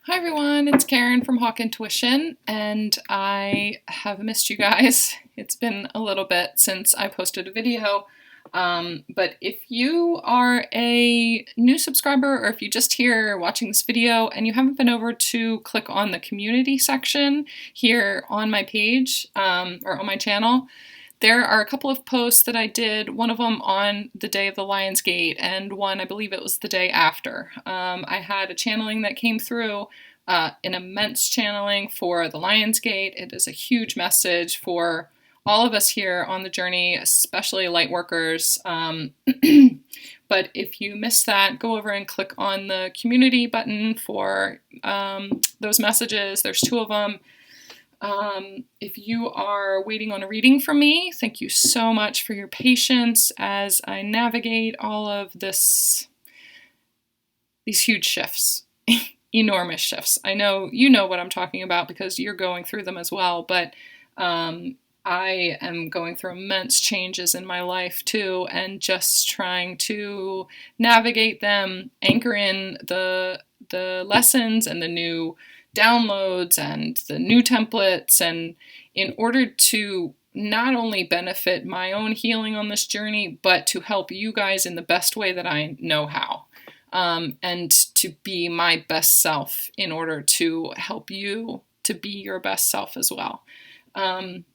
Hi everyone, it's Karen from Hawk Intuition, and I have missed you guys. It's been a little bit since I posted a video, but if you are a new subscriber or if you just here watching this video and you haven't been over to click on the community section here on my page or on my channel, there are a couple of posts that I did, one of them on the day of the Lion's Gate, and one, I believe it was the day after. I had a channeling that came through, an immense channeling for the Lion's Gate. It is a huge message for all of us here on the journey, especially light workers. But if you missed that, go over and click on the community button for those messages. There's two of them. If you are waiting on a reading from me, thank you so much for your patience as I navigate all of these huge shifts, enormous shifts. I know you know what I'm talking about because you're going through them as well, but I am going through immense changes in my life too, and just trying to navigate them, anchor in the lessons and the new downloads and the new templates, and in order to not only benefit my own healing on this journey, but to help you guys in the best way that I know how, and to be my best self in order to help you to be your best self as well.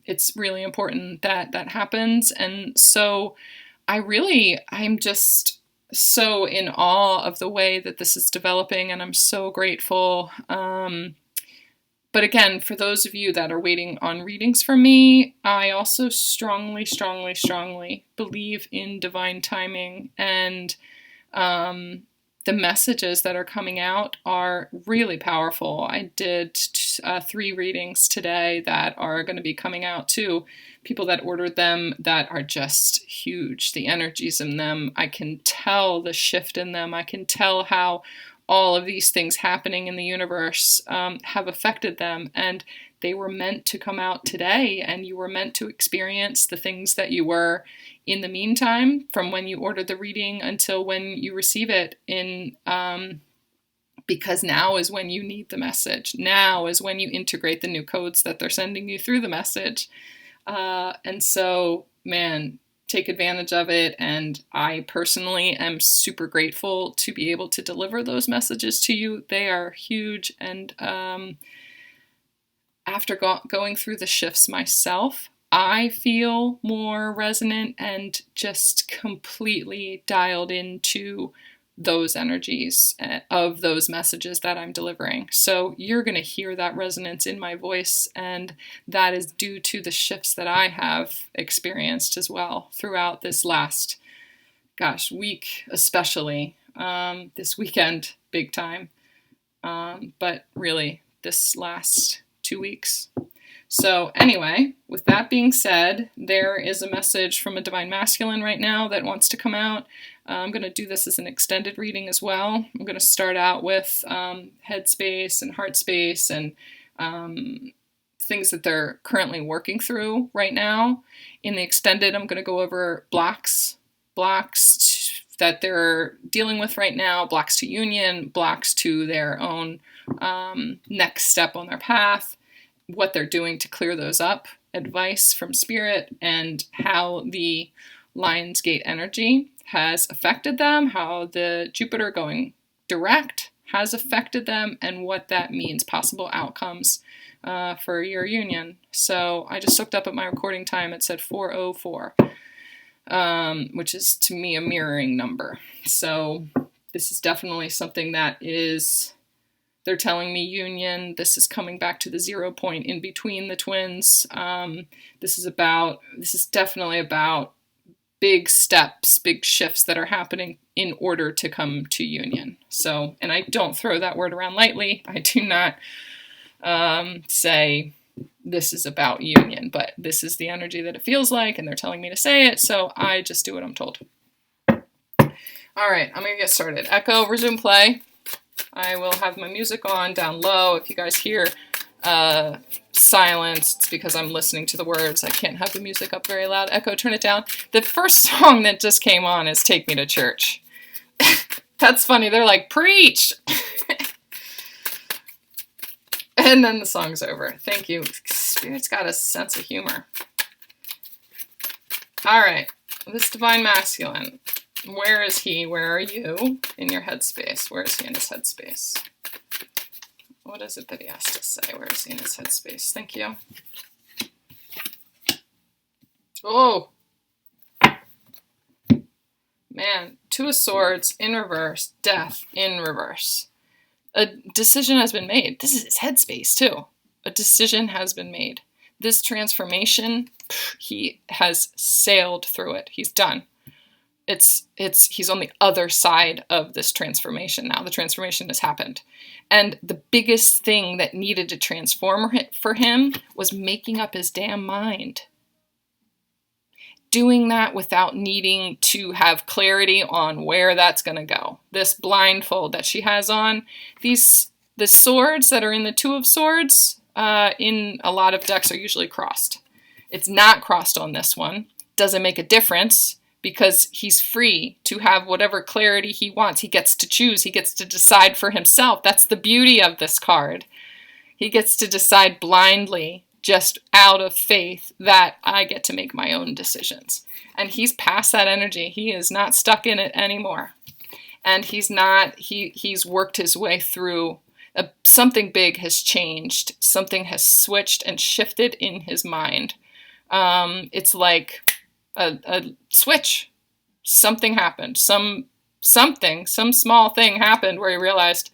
It's really important that that happens, and so I'm just so in awe of the way that this is developing, and I'm so grateful. But again, for those of you that are waiting on readings from me, I also strongly, strongly, strongly believe in divine timing, and the messages that are coming out are really powerful. I did 3 readings today that are going to be coming out to people that ordered them that are just huge. The energies in them, I can tell the shift in them. I can tell how all of these things happening in the universe have affected them, and they were meant to come out today, and you were meant to experience the things that you were in the meantime, from when you ordered the reading until when you receive it, because now is when you need the message. Now is when you integrate the new codes that they're sending you through the message. And so, man, take advantage of it. And I personally am super grateful to be able to deliver those messages to you. They are huge. And after going through the shifts myself, I feel more resonant and just completely dialed into those energies of those messages that I'm delivering. So you're going to hear that resonance in my voice, and that is due to the shifts that I have experienced as well throughout this last, week, especially this weekend, big time, but really this last 2 weeks. So anyway, with that being said, there is a message from a Divine Masculine right now that wants to come out. I'm going to do this as an extended reading as well. I'm going to start out with headspace and heart space and things that they're currently working through right now. In the extended, I'm going to go over blocks that they're dealing with right now, blocks to union, blocks to their own next step on their path, what they're doing to clear those up, advice from spirit, and how the Lion's Gate energy has affected them, how the Jupiter going direct has affected them, and what that means, possible outcomes for your union. So I just looked up at my recording time. It said 4:04, which is to me a mirroring number. So this is definitely something that is... They're telling me union. This is coming back to the 0 point in between the twins. This is definitely about big steps, big shifts that are happening in order to come to union. So, and I don't throw that word around lightly. I do not say this is about union, but this is the energy that it feels like, and they're telling me to say it, so I just do what I'm told. All right, I'm going to get started. Echo, resume play. I will have my music on down low. If you guys hear silence, it's because I'm listening to the words. I can't have the music up very loud. Echo, turn it down. The first song that just came on is Take Me to Church. That's funny. They're like, preach! And then the song's over. Thank you. Spirit's got a sense of humor. All right. This divine masculine. Where is he? Where are you in your headspace? Where is he in his headspace? What is it that he has to say? Where is he in his headspace? Thank you. Oh. Man. Two of Swords in reverse. Death in reverse. A decision has been made. This is his headspace too. A decision has been made. This transformation, he has sailed through it. He's done. He's on the other side of this transformation now. The transformation has happened. And the biggest thing that needed to transform for him was making up his damn mind. Doing that without needing to have clarity on where that's going to go. This blindfold that she has on, the swords that are in the Two of Swords in a lot of decks are usually crossed. It's not crossed on this one. Doesn't make a difference because he's free to have whatever clarity he wants. He gets to choose. He gets to decide for himself. That's the beauty of this card. He gets to decide blindly, just out of faith, that I get to make my own decisions. And he's past that energy. He is not stuck in it anymore. And he's worked his way through. Something big has changed. Something has switched and shifted in his mind. It's like a switch. Something happened. Some small thing happened where he realized,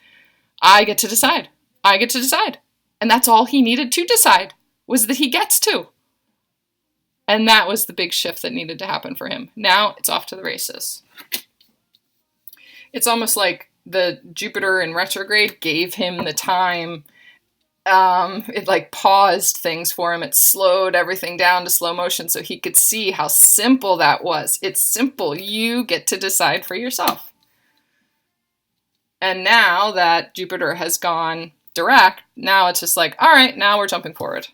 I get to decide. I get to decide. And that's all he needed to decide, was that he gets to. And that was the big shift that needed to happen for him. Now it's off to the races. It's almost like the Jupiter in retrograde gave him the time. It like paused things for him. It slowed everything down to slow motion so he could see how simple that was. It's simple. You get to decide for yourself. And now that Jupiter has gone direct, now it's just like, all right, now we're jumping forward.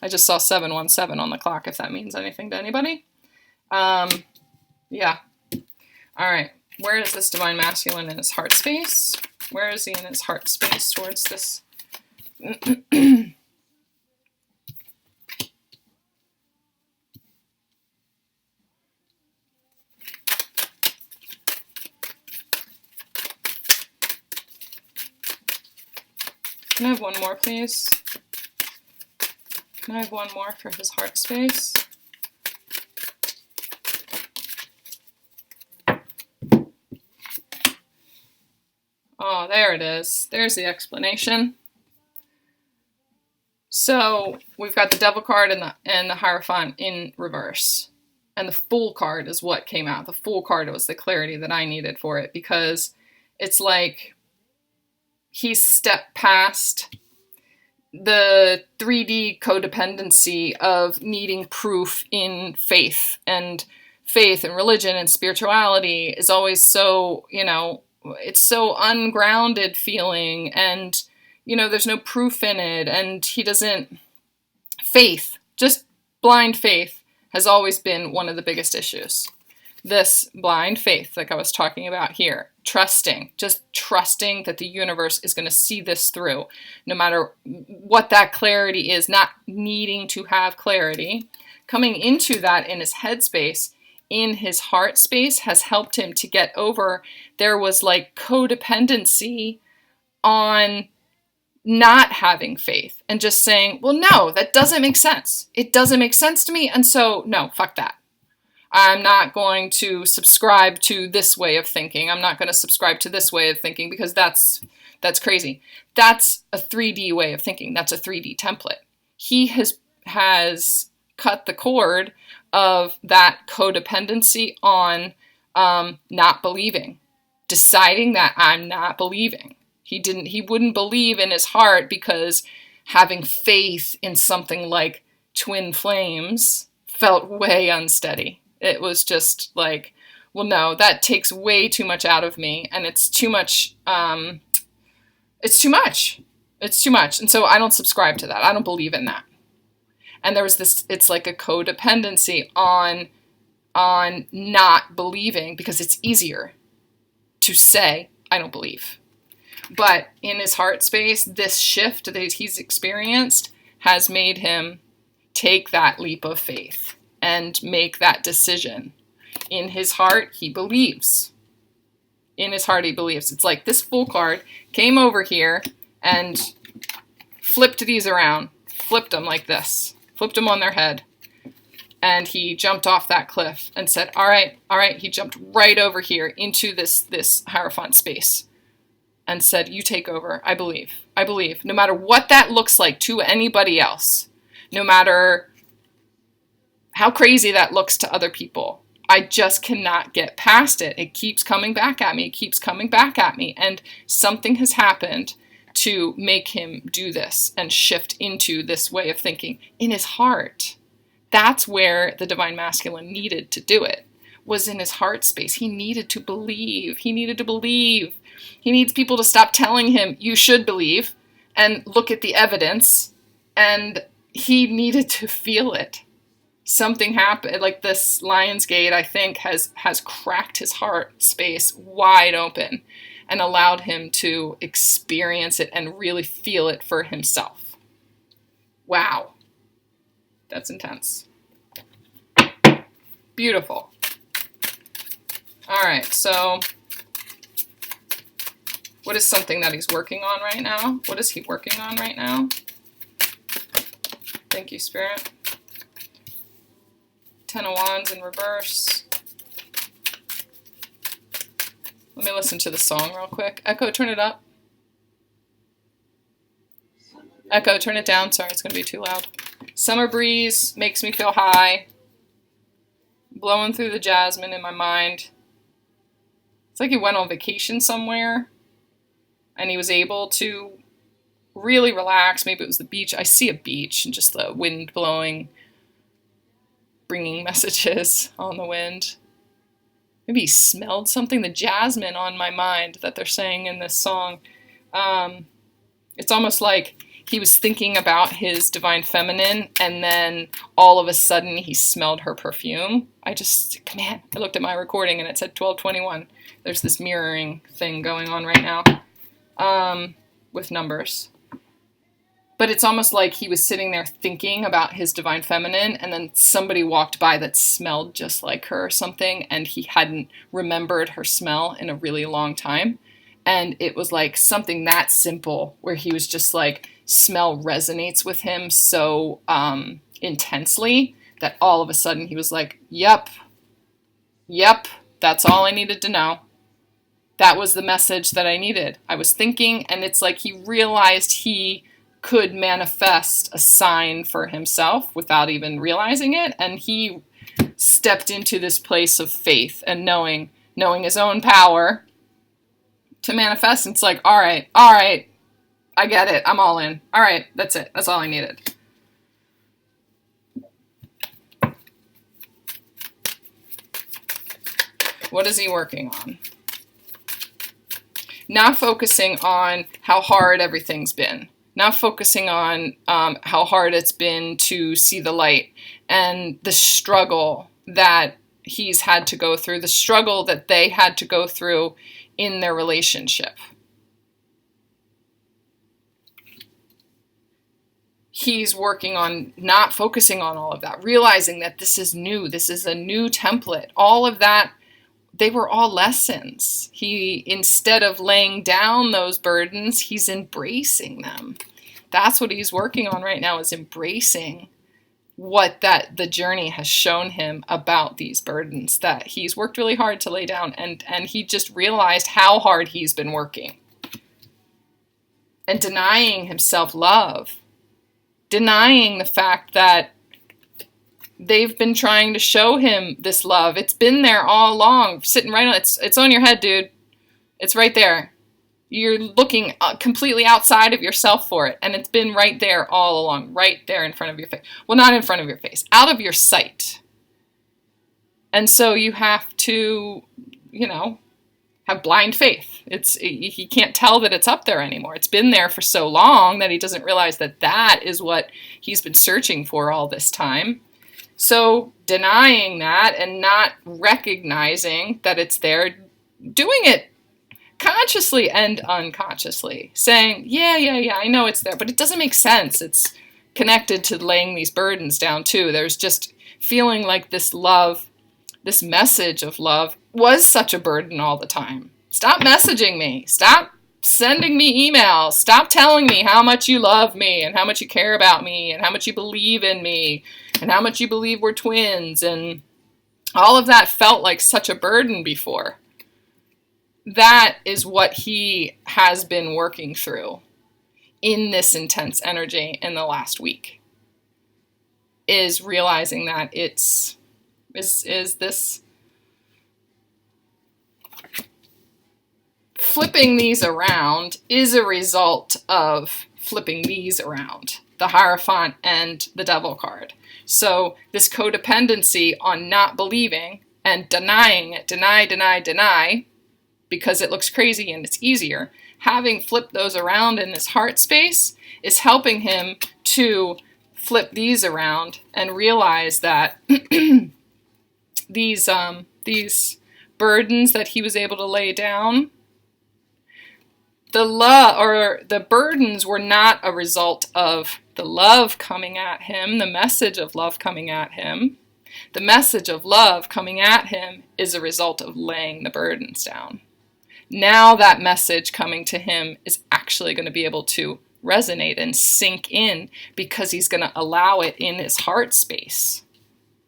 I just saw 717 on the clock, if that means anything to anybody. Yeah. All right. Where is this divine masculine in his heart space? Where is he in his heart space towards this? Can I have one more, please? Can I have one more for his heart space? Oh, there it is. There's the explanation. So we've got the Devil card and the Hierophant in reverse. And the Fool card is what came out. The Fool card was the clarity that I needed for it, because it's like he's stepped past the 3D codependency of needing proof in faith. And faith and religion and spirituality is always so, it's so ungrounded feeling, and, there's no proof in it, and he doesn't, faith, just blind faith, has always been one of the biggest issues. This blind faith, like I was talking about here, just trusting that the universe is going to see this through, no matter what that clarity is, not needing to have clarity. Coming into that in his headspace, in his heart space, has helped him to get over, there was like codependency on not having faith and just saying, well, no, that doesn't make sense. It doesn't make sense to me. And so, no, fuck that. I'm not going to subscribe to this way of thinking. I'm not going to subscribe to this way of thinking because that's crazy. That's a 3D way of thinking. That's a 3D template. He has cut the cord of that codependency on not believing, deciding that I'm not believing. He wouldn't believe in his heart because having faith in something like twin flames felt way unsteady. It was just like, well, no, that takes way too much out of me, and it's too much. It's too much. It's too much. And so I don't subscribe to that. I don't believe in that. And there was this, it's like a codependency on not believing, because it's easier to say, I don't believe. But in his heart space, this shift that he's experienced has made him take that leap of faith and make that decision. In his heart, he believes. In his heart, he believes. It's like this Fool card came over here and flipped these around, flipped them like this, flipped them on their head. And he jumped off that cliff and said, all right. He jumped right over here into this Hierophant space and said, you take over. I believe. No matter what that looks like to anybody else, no matter how crazy that looks to other people, I just cannot get past it. It keeps coming back at me. And something has happened to make him do this and shift into this way of thinking in his heart. That's where the Divine Masculine needed to do it, was in his heart space. He needed to believe. He needs people to stop telling him, you should believe, and look at the evidence. And he needed to feel it. Something happened, like this Lion's Gate, I think, has cracked his heart space wide open and allowed him to experience it and really feel it for himself. Wow. That's intense. Beautiful. All right, so what is something that he's working on right now? What is he working on right now? Thank you, Spirit. 10 of Wands in reverse. Let me listen to the song real quick. Echo, turn it up. Echo, turn it down. Sorry, it's going to be too loud. Summer breeze makes me feel high. Blowing through the jasmine in my mind. It's like he went on vacation somewhere and he was able to really relax. Maybe it was the beach. I see a beach and just the wind blowing, bringing messages on the wind. Maybe he smelled something, the jasmine on my mind that they're saying in this song. It's almost like he was thinking about his Divine Feminine and then all of a sudden he smelled her perfume. I looked at my recording and it said 12:21. There's this mirroring thing going on right now with numbers. But it's almost like he was sitting there thinking about his Divine Feminine, and then somebody walked by that smelled just like her or something, and he hadn't remembered her smell in a really long time. And it was like something that simple, where he was just like, smell resonates with him so intensely that all of a sudden he was like, yep, that's all I needed to know. That was the message that I needed. I was thinking, and it's like he realized he could manifest a sign for himself without even realizing it, and he stepped into this place of faith and knowing his own power to manifest. And it's like, all right, I get it, I'm all in. All right, that's it, that's all I needed. What is he working on? Not focusing on how hard everything's been. Not focusing on how hard it's been to see the light and the struggle that he's had to go through, the struggle that they had to go through in their relationship. He's working on not focusing on all of that, realizing that this is new, this is a new template. All of that, they were all lessons. He, instead of laying down those burdens, he's embracing them. That's what he's working on right now, is embracing what the journey has shown him about these burdens that he's worked really hard to lay down. And he just realized how hard he's been working. And denying himself love. Denying the fact that they've been trying to show him this love. It's been there all along, sitting right on, it's on your head, dude. It's right there. You're looking completely outside of yourself for it, and it's been right there all along, right there in front of your face. Well, not in front of your face, out of your sight. And so you have to, have blind faith. He can't tell that it's up there anymore. It's been there for so long that he doesn't realize that that is what he's been searching for all this time. So denying that and not recognizing that it's there, doing it consciously and unconsciously, saying, yeah, I know it's there, but it doesn't make sense. It's connected to laying these burdens down too. There's just feeling like this love, this message of love was such a burden all the time. Stop messaging me. Stop sending me emails. Stop telling me how much you love me and how much you care about me and how much you believe in me and how much you believe we're twins. And all of that felt like such a burden before. That is what he has been working through in this intense energy in the last week, is realizing that is this flipping these around is a result of flipping these around, the Hierophant and the Devil card. So this codependency on not believing and denying it, deny, because it looks crazy and it's easier, having flipped those around in his heart space is helping him to flip these around and realize that these burdens that he was able to lay down, the burdens were not a result of the love coming at him, the message of love coming at him. The message of love coming at him is a result of laying the burdens down. Now that message coming to him is actually going to be able to resonate and sink in because he's going to allow it in his heart space.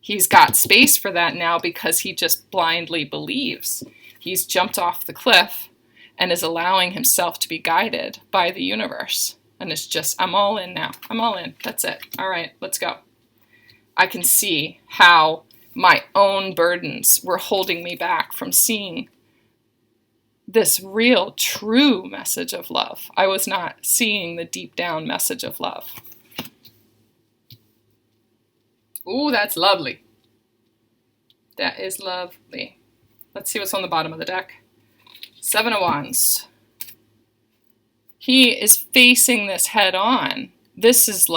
He's got space for that now because he just blindly believes. He's jumped off the cliff and is allowing himself to be guided by the universe. And it's just, I'm all in now. I'm all in. That's it. All right, let's go. I can see how my own burdens were holding me back from seeing this real, true message of love. I was not seeing the deep down message of love. Ooh, that's lovely. That is lovely. Let's see what's on the bottom of the deck. 7 of Wands. He is facing this head on. This is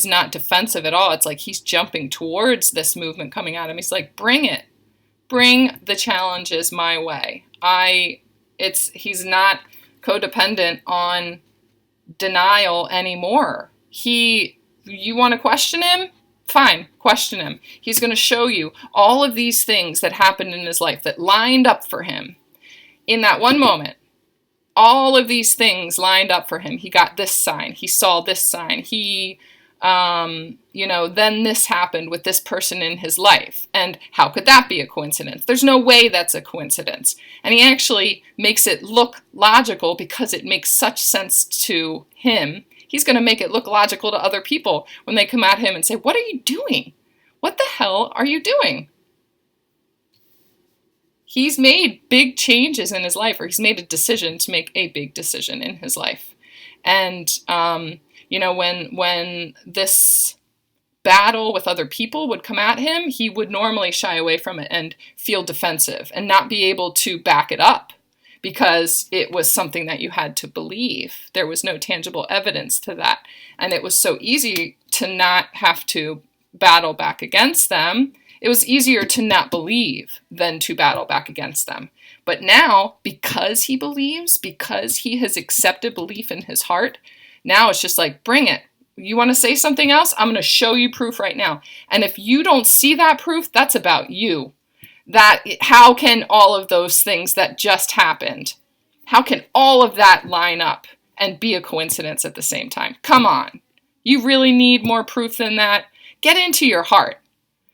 not defensive at all. It's like he's jumping towards this movement coming at him. He's like, bring it. Bring the challenges my way. He's not codependent on denial anymore. You want to question him? Fine, question him. He's going to show you all of these things that happened in his life that lined up for him in that one moment. All of these things lined up for him. He got this sign. He saw this sign. Then this happened with this person in his life. And how could that be a coincidence? There's no way that's a coincidence. And he actually makes it look logical because it makes such sense to him. He's going to make it look logical to other people when they come at him and say, what are you doing? What the hell are you doing? He's made big changes in his life, or he's made a decision to make a big decision in his life. And, when this battle with other people would come at him, he would normally shy away from it and feel defensive and not be able to back it up because it was something that you had to believe. There was no tangible evidence to that. And it was so easy to not have to battle back against them. It was easier to not believe than to battle back against them. But now, because he believes, because he has accepted belief in his heart, now it's just like, bring it. You want to say something else? I'm going to show you proof right now. And if you don't see that proof, that's about you. How can all of those things that just happened, how can all of that line up and be a coincidence at the same time? Come on. You really need more proof than that? Get into your heart.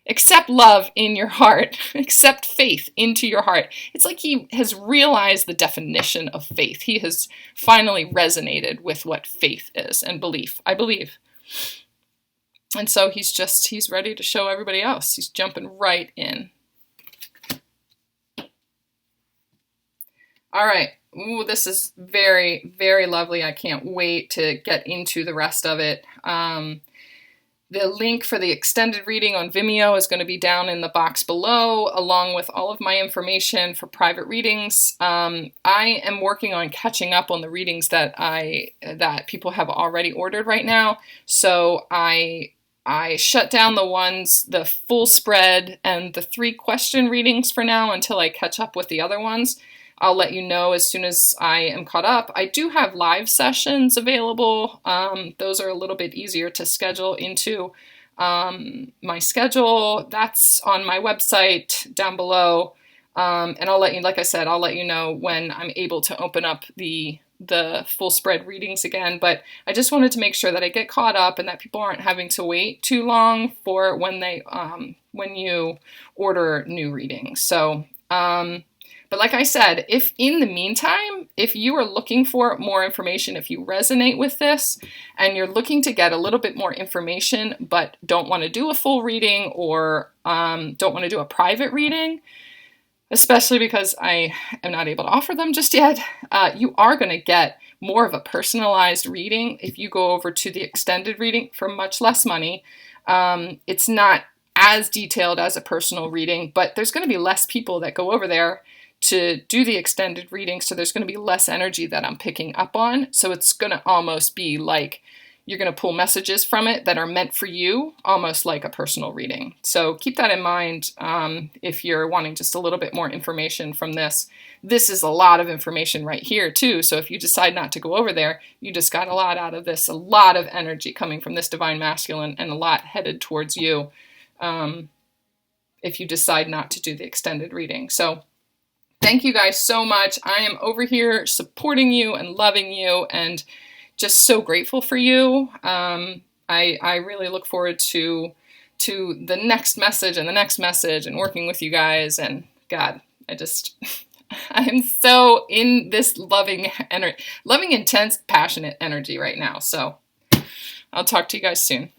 Accept love in your heart. Accept faith into your heart. It's like he has realized the definition of faith. He has finally resonated with what faith is and belief. I believe. And so he's ready to show everybody else. He's jumping right in. All right. Ooh, this is very, very lovely. I can't wait to get into the rest of it. The link for the extended reading on Vimeo is going to be down in the box below, along with all of my information for private readings. I am working on catching up on the readings that people have already ordered right now. So I shut down the full spread and the 3 question readings for now until I catch up with the other ones. I'll let you know as soon as I am caught up. I do have live sessions available. Those are a little bit easier to schedule into my schedule. That's on my website down below. And I'll let you, like I said, I'll let you know when I'm able to open up the full spread readings again. But I just wanted to make sure that I get caught up and that people aren't having to wait too long for when you order new readings. So, but like I said, if in the meantime, if you are looking for more information, if you resonate with this and you're looking to get a little bit more information, but don't want to do a full reading or don't want to do a private reading, especially because I am not able to offer them just yet, you are going to get more of a personalized reading if you go over to the extended reading for much less money. It's not as detailed as a personal reading, but there's going to be less people that go over there to do the extended reading, so there's going to be less energy that I'm picking up on. So it's going to almost be like you're going to pull messages from it that are meant for you, almost like a personal reading. So keep that in mind if you're wanting just a little bit more information from this. This is a lot of information right here too, so if you decide not to go over there, you just got a lot out of this, a lot of energy coming from this Divine Masculine and a lot headed towards you if you decide not to do the extended reading. So thank you guys so much. I am over here supporting you and loving you and just so grateful for you. I really look forward to the next message and the next message and working with you guys. And God, I am so in this loving, intense, passionate energy right now. So I'll talk to you guys soon.